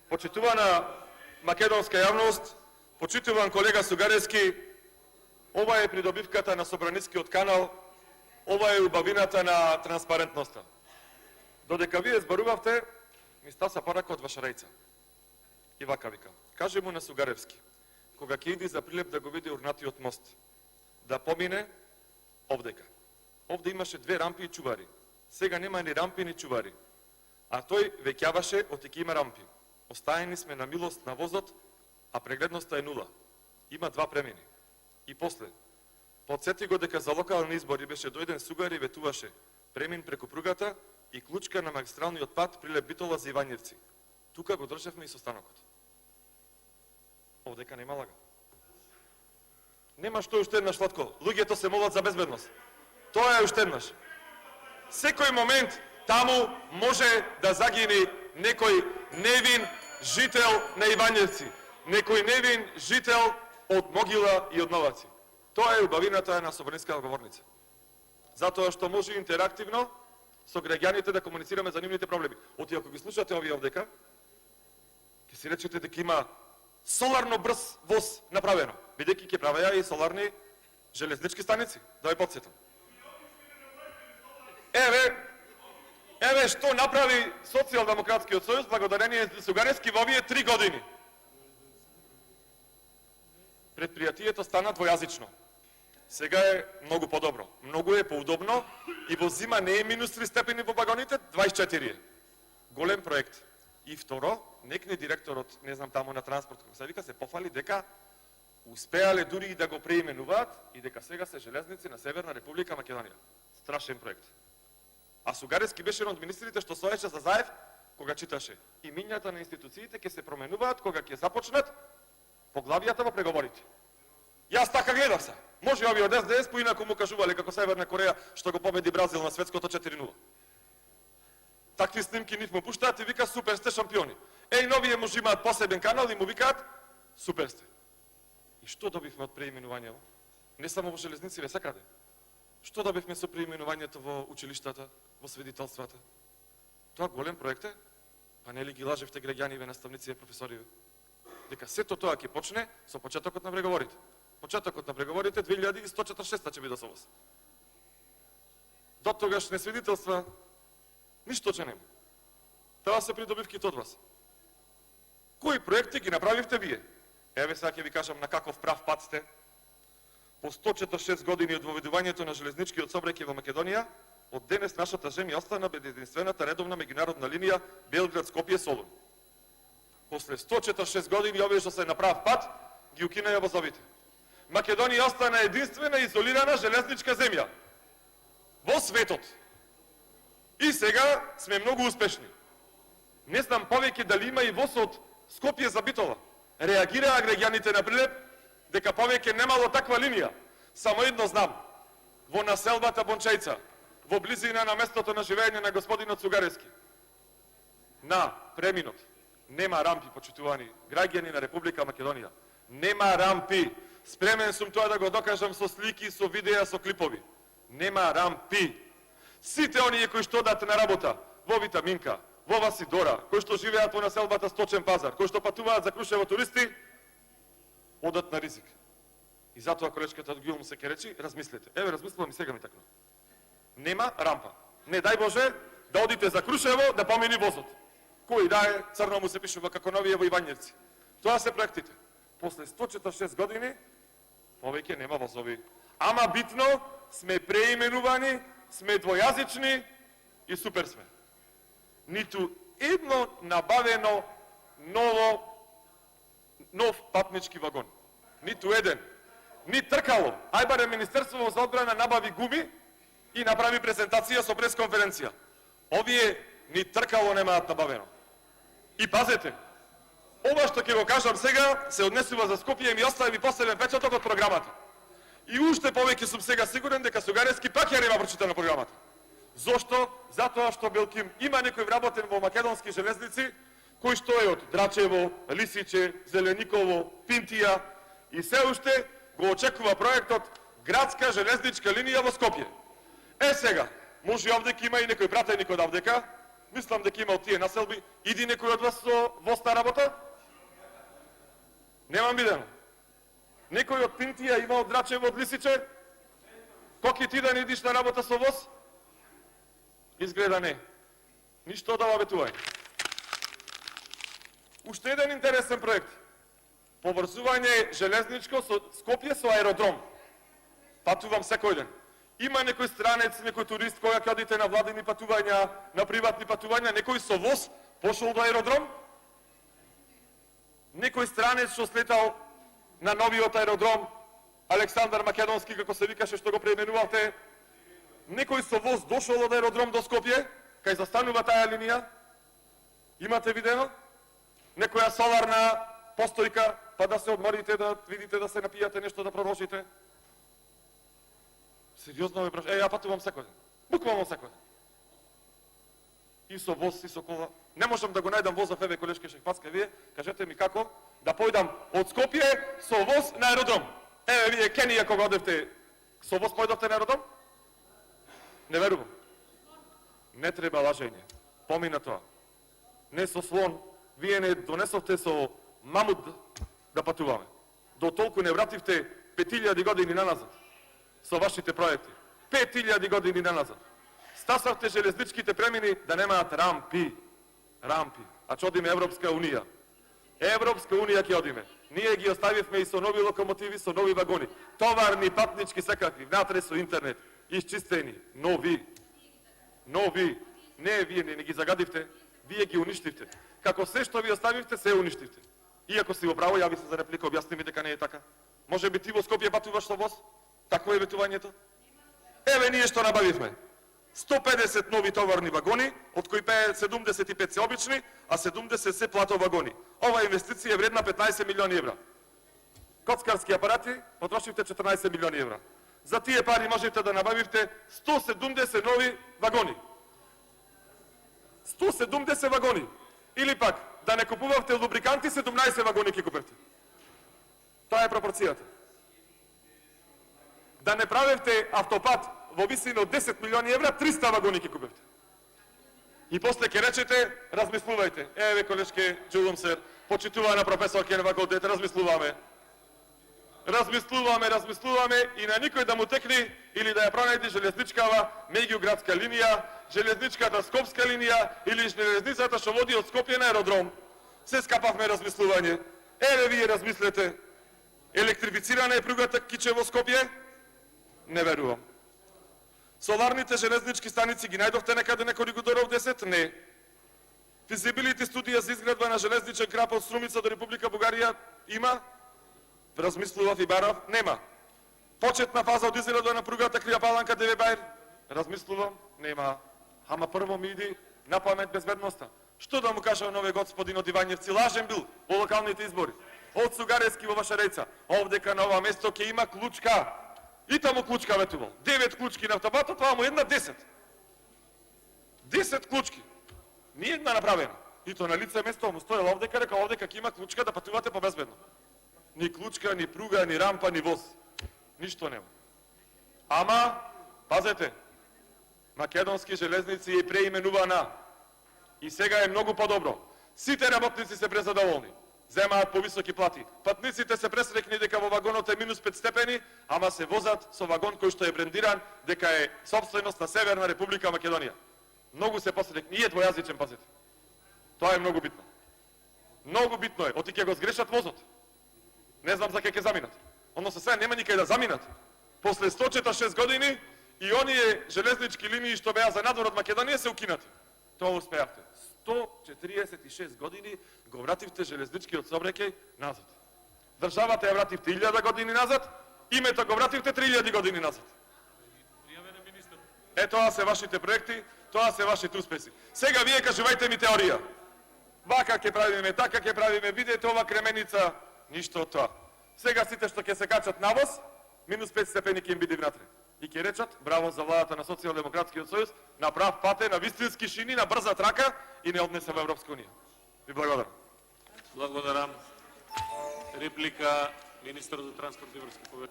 Почитувана македонска јавност, почитуван колега Сугаревски, ова е придобивката на Собранискиот канал, ова е убавината на транспарентноста. Додека вие зборувавте, ми стаса порака од Вашарејца. И вака вика, каже му на Сугаревски, кога ќе иди за Прилеп да го види урнатиот мост, да помине овдека. Овде имаше 2 рампи и чувари. Сега нема ни рампи ни чувари. А тој веќаваше отеки има рампи. Остаени сме на милост на возот, а прегледноста е 0. Има 2 премини. И после, подсети го дека за локални избори беше дојден Сугар и ветуваше премин преку пругата и клучка на магистралниот пат Прилеп Битола за Ивањевци. Тука го држевме и со станокот. Овдека нема лага. Нема што уште еднаш, Сладко. Луѓето се молат за безбедност. Тоа е уште еднаш. Секој момент таму може да загини некој невин жител на Ивањевци, некој невин жител од Могила и од Новаци. Тоа е убавината на Собраниската говорница. Затоа што може интерактивно со граѓаните да комуницираме за нивните проблеми. Оти ако ги слушате овие овдека, ќе си речете дека има соларно брз воз направено, бидејќи ќе правеја и соларни железнички станици, да ја потсетам. Еве што направи Социјалдемократскиот сојуз благодарение за Сугаревски во овие 3 години. Предпријатието стана двојазично. Сега е многу подобро, многу е поудобно и во зима не е -3 степени во вагоните, 24 е. Голем проект. И второ, некне директорот, не знам таму на транспорт, како се вика, се пофали дека успеале дури и да го преименуваат и дека сега се железници на Северна Република Македонија. Страшен проект. А Сугаревски беше еден од министрите што стоеше за Заев кога читаше. Имињата на институциите ќе се променуваат кога ќе започнат поглавијата во преговорите. Јас така гледав се. Може овие од СДС поинаку му кажувале како Северна Кореја што го победи Бразил на светското 4:0. Такви снимки нив му пуштаат и вика супер сте шампиони. Новие може имаат посебен канал и му викаат супер сте. И што добивме од преименувањето? Не само во железници, ве секаде. Што добивме со преименувањето во училиштата, во свидетелствата? Тоа голем проект е, па нели ги лажевте граѓани, наставници и професори, дека сето тоа ќе почне со почетокот на преговорите. Почетокот на преговорите 2146 ќе биде со вас. До тогаш не свидетелства, ништо ќе нема. Тоа се придобивките од вас. Кои проекти ги направивте вие? Еве сега ќе ви кажам на каков прав пат сте. По 146 години од воведувањето на железничкиот сообраќај во Македонија, од денес нашата земја остана без единствената редовна меѓународна линија Белград-Скопје-Солун. После 146 години овие што се на прав пат ги укинаја возовите. Македонија остана единствена изолирана железничка земја во светот. И сега сме многу успешни. Не знам повеќе дали има и воз од Скопје за Битола. Реагираа граѓаните на Прилеп дека повеќе немало таква линија. Само едно знам. Во населбата Бончајца, во близина на местото на живење на господинот Сугаревски, на преминот, нема рампи, почитувани граѓани на Република Македонија. Нема рампи. Спремен сум тоа да го докажам со слики, со видеа, со клипови. Нема рампи. Сите оние кои што одат на работа во Витаминка, во Васидора, кои што живеат во населбата Сточен пазар, кои што патуваат за Крушево туристи, одат на ризик. И затоа колечката од Гилм се ке речи, размислете. Еве, размислувам и сега ми такно. Нема рампа. Не дај Боже да одите за Крушево да помини возот. Кој да е, црно му се пишува како новие во Ивањевци. Тоа се проектите. После 146 години, повеќе нема возови. Ама битно, сме преименувани, сме двојазични и супер сме. Ниту едно набавено нов патнички вагон. Ниту еден. Ни тркало. Ај баре Министерството за одбрана набави гуми и направи презентација со пресконференција. Овие ни тркало немаат набавено. И пазете, ова што ќе го кажам сега се однесува за Скопје и ми остави посебен печаток од програмата. И уште повеќе сум сега сигурен дека Сугаревски пак ја нема прочитана програмата. Зошто? Затоа што Белким има некој вработен во македонски железници, кој што е од Драчево, Лисиче, Зелениково, Пинтија и се уште го очекува проектот градска железничка линија во Скопје. Сега, може овдека има и некој пратеник од овдека, Мислам дека има од тие населби. Иди некој од вас со воз на работа? Немам видено. Некој од Пинтија има од Драчево, од Лисиче? Коки ти да не идиш на работа со воз? Изгледа не. Ништо од ова ветување. Уште еден интересен проект. Поврзување железничко со Скопје со аеродром. Патувам секој ден. Има некој странец, некој турист која ќе одите на владини патувања, на приватни патувања, некој со воз пошол до аеродром? Некој странец што слетал на новиот аеродром Александар Македонски, како се викаше, што го преименувавте, некој со воз дошол од аеродром до Скопје, кај застанува таа линија? Имате видено? Некоја соларна постојка, па да се одморите, да видите, да се напијате нешто, да продолжите? Сериозно ме прашам. Ја патувам секој ден. Буквално секој ден. И со воз, и со кола. Не можам да го најдам возов, еве колешке Шехпацка, вие, кажете ми како да појдам од Скопје со воз на аеродром. Еве вие Кенија кога одевте, со воз појдовте на аеродром? Не верувам. Не треба лажење. Помина тоа. Не со слон, вие не донесовте со мамут да патуваме. До толку не вративте 5000 години наназад со вашите проекти. 5000 години наназад. Стасавте железничките премини да немаат рампи. Рампи. А че одиме Европска Унија. Европска Унија ќе одиме. Ние ги оставивме и со нови локомотиви, со нови вагони. Товарни, патнички, секакви. Внатре со интернет. Исчистени. Нови. Нови. Не, вие не ги загадивте. Вие ги уништивте. Како се што ви оставивте, се уништивте. Иако си во право, јави се за реплика, објасни ми дека не е така. Може би ти во Скопје патуваш со воз? Такво е ветувањето? Еве ние што набавивме. 150 нови товарни вагони, од кои 75 се обични, а 70 се плато вагони. Ова инвестиција е вредна 15 милиони евра. Коцкарски апарати потрошивте 14 милиони евра. За тие пари можете да набавите 170 нови вагони. 170 вагони. Или пак, да не купувавте лубриканти, 17 вагони ќе купевте. Тоа е пропорцијата. Да не правевте автопат во висина од 10 милиони евра, 300 вагони ќе купевте. И после ќе речете, размислувајте. Еве, колешке, чудам се, почитувана професор Кен факултет, размислуваме. Размислуваме и на никој да му текне или да ја пронајде железничкава меѓуградска линија, железничката Скопска линија или железницата што води од Скопје на аеродром. Се скапавме размислување. Еве вие размислете. Електрифицирана е пругата Кичево Скопје? Не верувам. Соларните железнички станици ги најдовте некаде на Коригодоров 10? Не. Физибилити студија за изградба на железничен крап од Струмица до Република Бугарија има? Размислував и барав? Нема. Почетна фаза од изградба на пругата Крија Паланка Девебајр? Размислувам? Нема. Ама прво ми иди на памет безбедноста. Што да му кажа нове господин од Ивањевци? Лажен бил во локалните избори. Од Сугарески во Вашарејца. Овдека на ова место ќе има клучка. И таму клучка ветувал. 9 клучки на автобатот, тоа му една 10. 10 клучки. Ни една направена. И то на лице место му стоела овдека, река овдека ќе има клучка да патувате побезбедно. Ни клучка, ни пруга, ни рампа, ни воз. Ништо нема. Ама, пазете, Македонски железници е преименувана. И сега е многу подобро. Сите работници се презадоволни. Земаат повисоки плати. Патниците се пресрекни дека во вагонот е минус 5 степени, ама се возат со вагон кој што е брендиран дека е собственост на Северна Република Македонија. Многу се посрекни. И е двојазичен, пазите. Тоа е многу битно. Многу битно е. Оти ќе го сгрешат возот. Не знам за ке ќе заминат. Односно сега нема никај да заминат. После 146 години и оние железнички линии што беа за надвор од Македонија се укинати. Тоа успеавте. 146 години го вративте железничкиот сообраќај назад. Државата ја вративте 1000 години назад, името го вративте 3000 години назад. Тоа се вашите проекти, тоа се вашите успеси. Сега вие кажувајте ми теорија. Вака ќе правиме, така ќе правиме, видете ова кременица, ништо од тоа. Сега сите што ќе се качат на воз, минус 5 степени ќе им биде внатре. И ќе речат, браво за владата на Социјалдемократскиот сојуз, на прав пат е, на вистински шини, на брза трака и не однесе во Европска Унија. Ви благодарам. Благодарам. Реплика, министр за транспорт и врски.